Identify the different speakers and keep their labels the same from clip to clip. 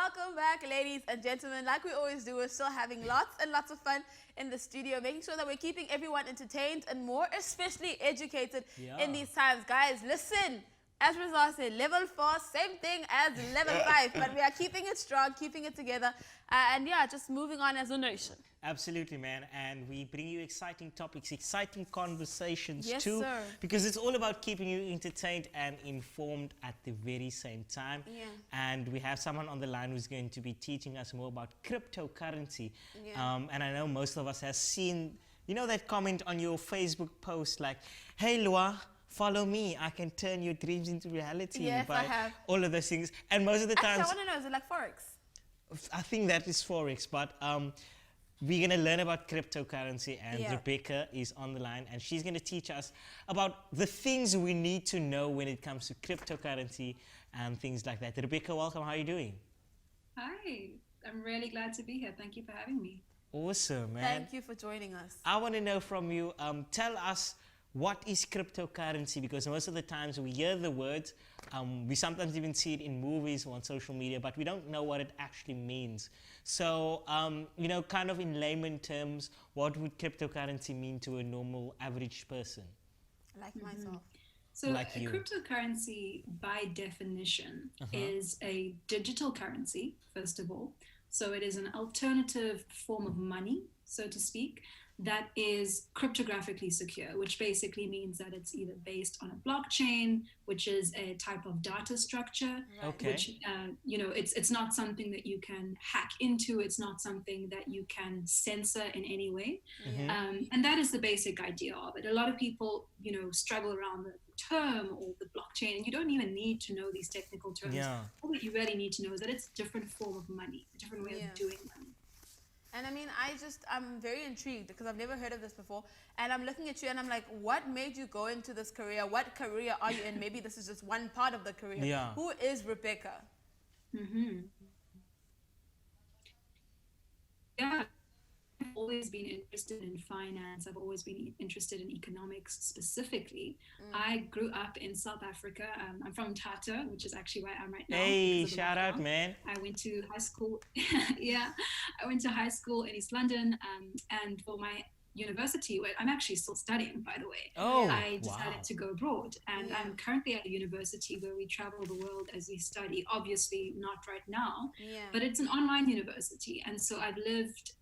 Speaker 1: welcome back, ladies and gentlemen. Like we always do, we're still having lots and lots of fun in the studio, making sure that we're keeping everyone entertained and more especially educated in these times. Guys, listen, as Rizal said, level 4, same thing as level 5, but we are keeping it strong, keeping it together, and yeah, just moving on as a nation.
Speaker 2: Absolutely, man. And we bring you exciting topics, exciting conversations
Speaker 1: Yes,
Speaker 2: too.
Speaker 1: sir.
Speaker 2: Because it's all about keeping you entertained and informed at the very same time.
Speaker 1: Yeah.
Speaker 2: And we have someone on the line who's going to be teaching us more about cryptocurrency.
Speaker 1: Yeah.
Speaker 2: And I know most of us have seen, you know, that comment on your Facebook post like, hey, Lua, follow me. I can turn your dreams into reality.
Speaker 1: Yes,
Speaker 2: by
Speaker 1: I have.
Speaker 2: all of those things. And most of the
Speaker 1: Actually, I
Speaker 2: times,
Speaker 1: want to know, is it like Forex?
Speaker 2: I think that is Forex, but we're going to learn about cryptocurrency, and Rebecca is on the line, and she's going to teach us about the things we need to know when it comes to cryptocurrency and things like that. Rebecca, welcome. How are you doing?
Speaker 3: Hi, I'm really glad to be here. Thank you for having me.
Speaker 2: Awesome, man.
Speaker 1: Thank you for joining us.
Speaker 2: I want to know from you, tell us, what is cryptocurrency? Because most of the times we hear the words, we sometimes even see it in movies or on social media, but we don't know what it actually means. So, you know, kind of in layman terms, what would cryptocurrency mean to a normal average person?
Speaker 1: Like myself.
Speaker 3: So
Speaker 2: Like
Speaker 3: a
Speaker 2: you.
Speaker 3: cryptocurrency, by definition, is a digital currency, first of all. So it is an alternative form of money, so to speak, that is cryptographically secure, which basically means that it's either based on a blockchain, which is a type of data structure,
Speaker 2: Okay.
Speaker 3: which, you know, it's not something that you can hack into. It's not something that you can censor in any way. And that is the basic idea of it. A lot of people, you know, struggle around the term or the blockchain, and you don't even need to know these technical terms.
Speaker 2: Yeah.
Speaker 3: All that you really need to know is that it's a different form of money, a different way of doing money.
Speaker 1: And I mean, I'm very intrigued because I've never heard of this before. And I'm looking at you and I'm like, what made you go into this career? What career are you in? Maybe this is just one part of the career.
Speaker 2: Yeah.
Speaker 1: Who is Rebecca?
Speaker 3: Yeah, I've always been interested in finance. I've always been interested in economics specifically. I grew up in South Africa. I'm from Tata, which is actually where I am right now.
Speaker 2: Hey,
Speaker 3: because of the
Speaker 2: shout out,
Speaker 3: lockdown.
Speaker 2: man.
Speaker 3: I went to high school. Yeah, I went to high school in East London, and for my university, where I'm actually still studying, by the way.
Speaker 2: Oh,
Speaker 3: I decided
Speaker 2: wow.
Speaker 3: to go abroad, and I'm currently at a university where we travel the world as we study. Obviously, not right now, but it's an online university, and so I've lived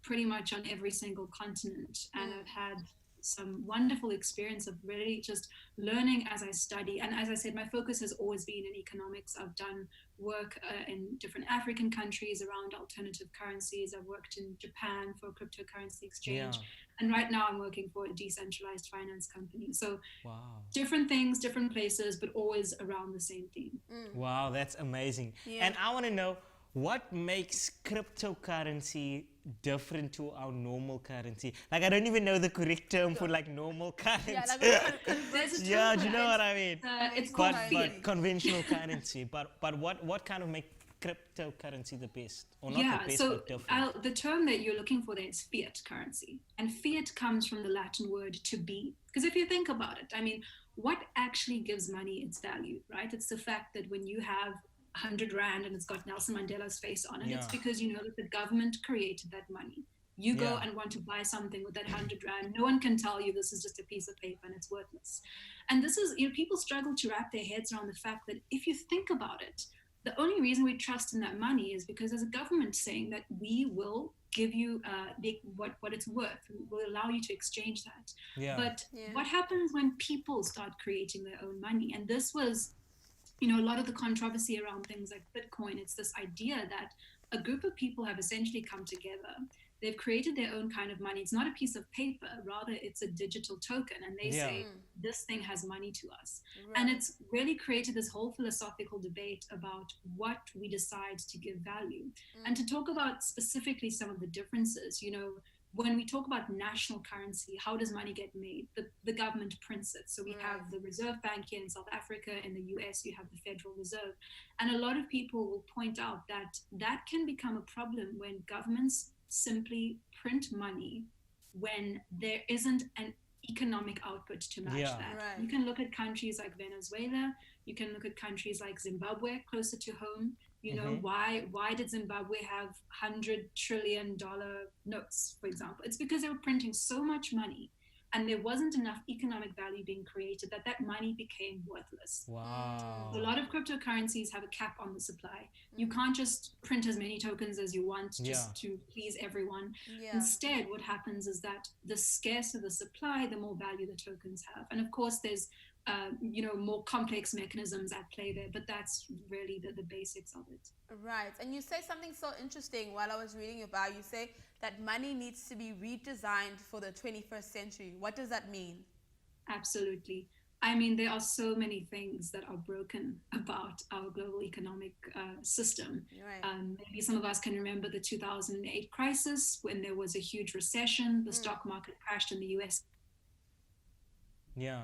Speaker 3: pretty much on every single continent, and I've had some wonderful experience of really just learning as I study. And as I said, my focus has always been in economics. I've done work in different African countries around alternative currencies. I've worked in Japan for a cryptocurrency exchange. And right now I'm working for a decentralized finance company. So different things, different places, but always around the same theme.
Speaker 2: Wow, that's amazing. And I want to know, what makes cryptocurrency different to our normal currency? Like, I don't even know the correct term for like normal currency.
Speaker 1: Yeah, like
Speaker 3: There's a term
Speaker 2: Yeah,
Speaker 3: for
Speaker 2: do you
Speaker 3: that.
Speaker 2: know what I mean?
Speaker 3: It's called
Speaker 2: But
Speaker 3: fiat.
Speaker 2: conventional currency. But what kind of make cryptocurrency the best? Or not
Speaker 3: Yeah,
Speaker 2: the best,
Speaker 3: so
Speaker 2: but different?
Speaker 3: the term that you're looking for there is fiat currency. And fiat comes from the Latin word to be. Because if you think about it, I mean, what actually gives money its value, right? It's the fact that when you have 100 Rand and it's got Nelson Mandela's face on it, it's because you know that the government created that money. You go and want to buy something with that 100 Rand. No one can tell you this is just a piece of paper and it's worthless. And this is, you know, people struggle to wrap their heads around the fact that if you think about it, the only reason we trust in that money is because there's a government saying that we will give you what it's worth. We'll allow you to exchange that. But what happens when people start creating their own money? And this was, you know, a lot of the controversy around things like Bitcoin. It's this idea that a group of people have essentially come together. They've created their own kind of money. It's not a piece of paper, rather it's a digital token. And they say, this thing has money to us. And it's really created this whole philosophical debate about what we decide to give value. And to talk about specifically some of the differences, you know, when we talk about national currency, how does money get made? The government prints it. So we have the Reserve Bank here in South Africa. In the US, you have the Federal Reserve. And a lot of people will point out that that can become a problem when governments simply print money when there isn't an economic output to match that. You can look at countries like Venezuela. You can look at countries like Zimbabwe, closer to home. You know, why did Zimbabwe have $100 trillion notes, for example? It's because they were printing so much money and there wasn't enough economic value being created that money became worthless.
Speaker 2: Wow.
Speaker 3: A lot of cryptocurrencies have a cap on the supply. You can't just print as many tokens as you want just to please everyone. Instead, what happens is that the scarcer the supply, the more value the tokens have. And of course, there's you know, more complex mechanisms at play there, but that's really the basics of it.
Speaker 1: Right. And you say something so interesting while I was reading about, you say that money needs to be redesigned for the 21st century. What does that mean?
Speaker 3: Absolutely. I mean, there are so many things that are broken about our global economic system.
Speaker 1: Right.
Speaker 3: Maybe some of us can remember the 2008 crisis when there was a huge recession, the stock market crashed in the US.
Speaker 2: Yeah.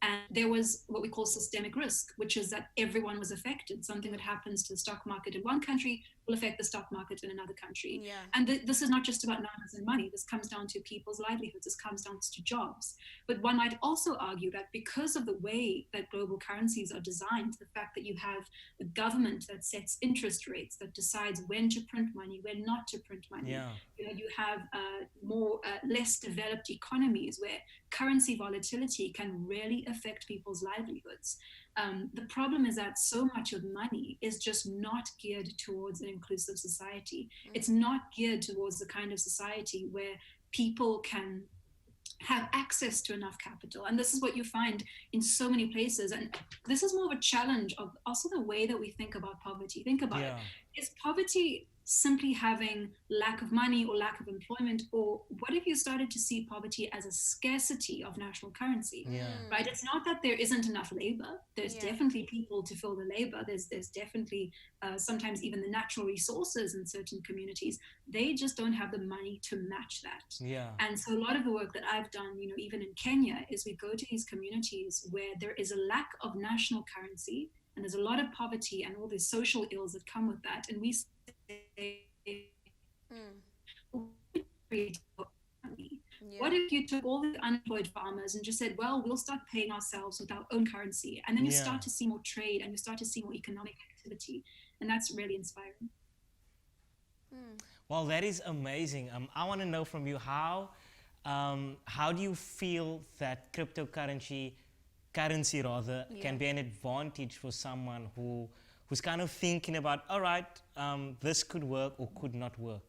Speaker 3: And there was what we call systemic risk, which is that everyone was affected. Something that happens to the stock market in one country will affect the stock market in another country.
Speaker 1: Yeah.
Speaker 3: And this is not just about numbers and money. This comes down to people's livelihoods. This comes down to jobs. But one might also argue that because of the way that global currencies are designed, the fact that you have a government that sets interest rates, that decides when to print money, when not to print money.
Speaker 2: Yeah.
Speaker 3: You know, you have less developed economies where currency volatility can really affect people's livelihoods. The problem is that so much of money is just not geared towards an inclusive society. It's not geared towards the kind of society where people can have access to enough capital. And this is what you find in so many places. And this is more of a challenge of also the way that we think about poverty. Think about it. Is poverty simply having lack of money or lack of employment, or what if you started to see poverty as a scarcity of national currency? Right? It's not that there isn't enough labor. There's definitely people to fill the labor. There's definitely sometimes even the natural resources in certain communities. They just don't have the money to match that. And so a lot of the work that I've done, you know, even in Kenya, is we go to these communities where there is a lack of national currency and there's a lot of poverty and all the social ills that come with that. And we say, what if you took all the unemployed farmers and just said, well, we'll start paying ourselves with our own currency, and then you start to see more trade and you start to see more economic activity, and that's really inspiring.
Speaker 2: Well, that is amazing. I want to know from you how do you feel that cryptocurrency can be an advantage for someone who's kind of thinking about, all right, this could work or could not work?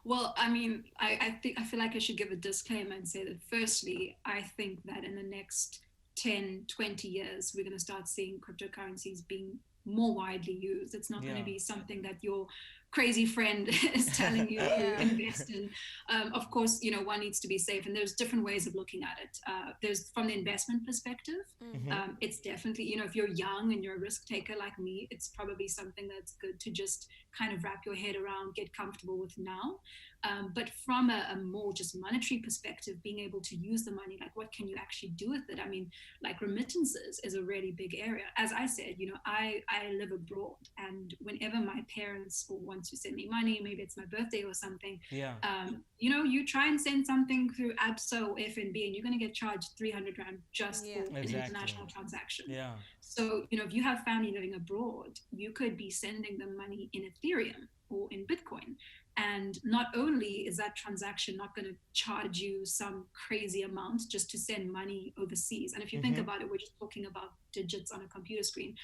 Speaker 3: Well, I mean, I feel like I should give a disclaimer and say that firstly, I think that in the next 10, 20 years, we're going to start seeing cryptocurrencies being more widely used. It's not going to be something that your crazy friend is telling you to invest in. Of course, you know, one needs to be safe, and there's different ways of looking at it. There's from the investment perspective, it's definitely, you know, if you're young and you're a risk taker like me, it's probably something that's good to just kind of wrap your head around, get comfortable with now. But from a more just monetary perspective, being able to use the money, like what can you actually do with it? I mean, like remittances is a really big area. As I said, you know, I live abroad, and whenever my parents want to send me money, maybe it's my birthday or something, you know, you try and send something through ABSA or FNB and you're going to get charged 300 Rand just for an international transaction. So, you know, if you have family living abroad, you could be sending them money in Ethereum or in Bitcoin. And not only is that transaction not going to charge you some crazy amount just to send money overseas. And if you think about it, we're just talking about digits on a computer screen.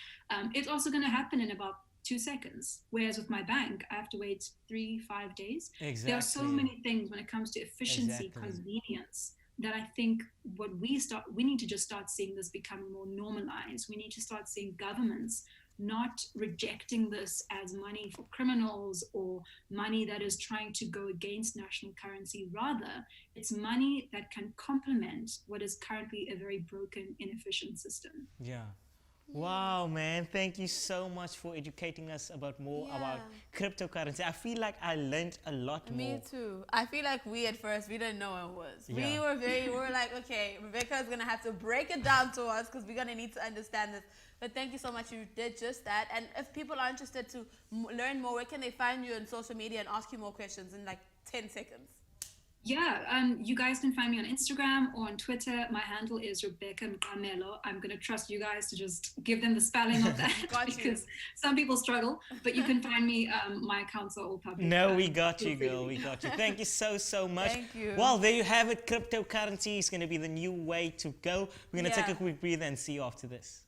Speaker 3: It's also going to happen in about 2 seconds. Whereas with my bank, I have to wait 3-5 days. There are so many things when it comes to efficiency, convenience, that I think we need to just start seeing this becoming more normalized. We need to start seeing governments not rejecting this as money for criminals or money that is trying to go against national currency. Rather, it's money that can complement what is currently a very broken, inefficient system.
Speaker 2: Wow, man, thank you so much for educating us about cryptocurrency. I feel like I learned a lot more.
Speaker 1: Me too. I feel like we at first, we didn't know what it was. We were like, okay, Rebecca's going to have to break it down to us because we're going to need to understand this. But thank you so much. You did just that. And if people are interested to learn more, where can they find you on social media and ask you more questions in like 10 seconds?
Speaker 3: Yeah, you guys can find me on Instagram or on Twitter. My handle is Rebecca Mkamelo. I'm going to trust you guys to just give them the spelling of that because some people struggle. But you can find me, my accounts are all public.
Speaker 2: No, we got you, girl. We got you. Thank you so much.
Speaker 1: Thank you.
Speaker 2: Well, there you have it. Cryptocurrency is going to be the new way to go. We're going to take a quick breather and see you after this.